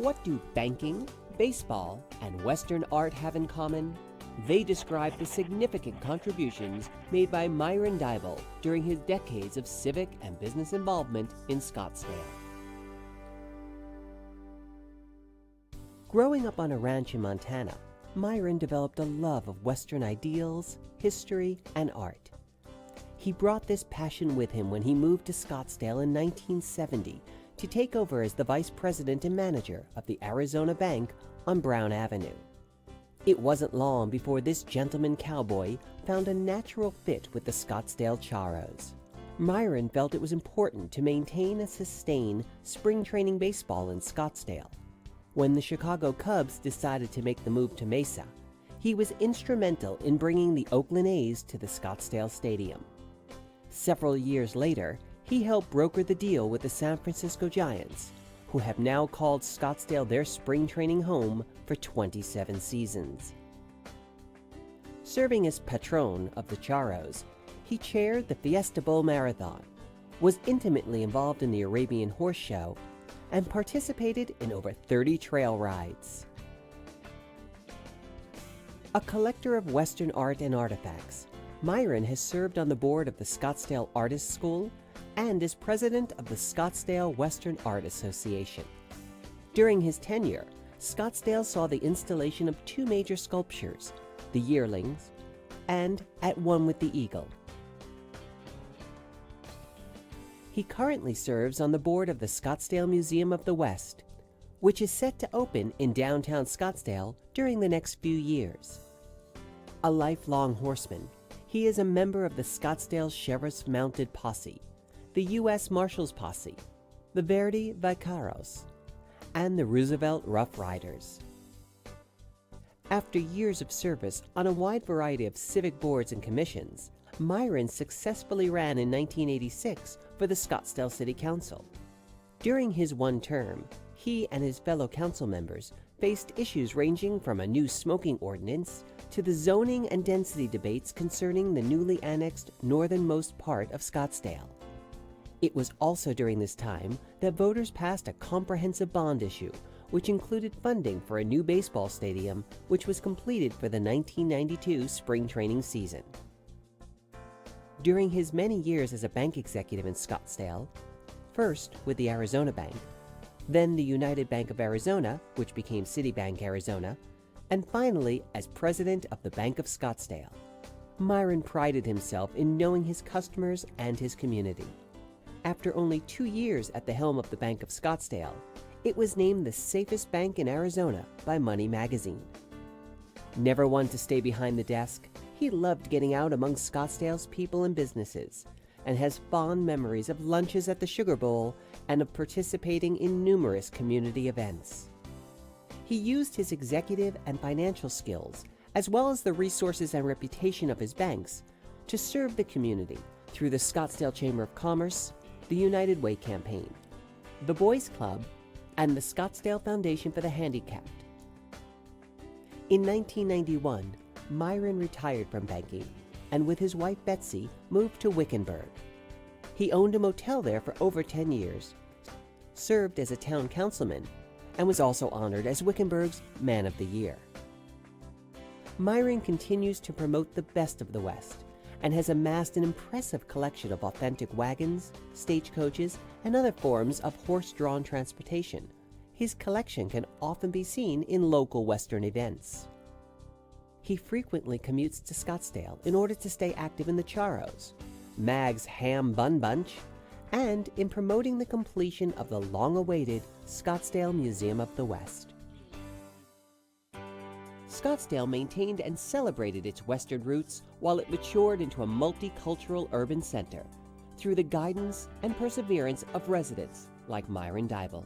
What do banking, baseball, and Western art have in common? They describe the significant contributions made by Myron Deibel during his decades of civic and business involvement in Scottsdale. Growing up on a ranch in Montana, Myron developed a love of Western ideals, history, and art. He brought this passion with him when he moved to Scottsdale in 1970 to take over as the vice president and manager of the Arizona Bank on Brown Avenue. It wasn't long before this gentleman cowboy found a natural fit with the Scottsdale Charros. Myron felt it was important to maintain and sustain spring training baseball in Scottsdale. When the Chicago Cubs decided to make the move to Mesa, he was instrumental in bringing the Oakland A's to the Scottsdale Stadium. Several years later, he helped broker the deal with the San Francisco Giants, who have now called Scottsdale their spring training home for 27 seasons. Serving as patron of the Charros, he chaired the Fiesta Bowl Marathon, was intimately involved in the Arabian Horse Show, and participated in over 30 trail rides. A collector of Western art and artifacts, Myron has served on the board of the Scottsdale Artists School and is president of the Scottsdale Western Art Association. During his tenure, Scottsdale saw the installation of two major sculptures, the Yearlings and At One with the Eagle. He currently serves on the board of the Scottsdale Museum of the West, which is set to open in downtown Scottsdale during the next few years. A lifelong horseman, he is a member of the Scottsdale Sheriff's Mounted Posse, the U.S. Marshals Posse, the Verdi Vaqueros, and the Roosevelt Rough Riders. After years of service on a wide variety of civic boards and commissions, Myron successfully ran in 1986 for the Scottsdale City Council. During his one term, he and his fellow council members faced issues ranging from a new smoking ordinance to the zoning and density debates concerning the newly annexed northernmost part of Scottsdale. It was also during this time that voters passed a comprehensive bond issue, which included funding for a new baseball stadium, which was completed for the 1992 spring training season. During his many years as a bank executive in Scottsdale, first with the Arizona Bank, then the United Bank of Arizona, which became Citibank Arizona, and finally as president of the Bank of Scottsdale, Myron prided himself in knowing his customers and his community. After only 2 years at the helm of the Bank of Scottsdale, it was named the safest bank in Arizona by Money Magazine. Never one to stay behind the desk, he loved getting out among Scottsdale's people and businesses, and has fond memories of lunches at the Sugar Bowl and of participating in numerous community events. He used his executive and financial skills, as well as the resources and reputation of his banks, to serve the community through the Scottsdale Chamber of Commerce, the United Way campaign, the Boys Club, and the Scottsdale Foundation for the Handicapped. In 1991, Myron retired from banking and with his wife Betsy moved to Wickenburg. He owned a motel there for over 10 years, served as a town councilman, and was also honored as Wickenburg's Man of the Year. Myron continues to promote the best of the West and has amassed an impressive collection of authentic wagons, stagecoaches, and other forms of horse-drawn transportation. His collection can often be seen in local Western events. He frequently commutes to Scottsdale in order to stay active in the Charros, Mag's Ham Bun Bunch, and in promoting the completion of the long-awaited Scottsdale Museum of the West. Scottsdale maintained and celebrated its Western roots while it matured into a multicultural urban center through the guidance and perseverance of residents like Myron Deibel.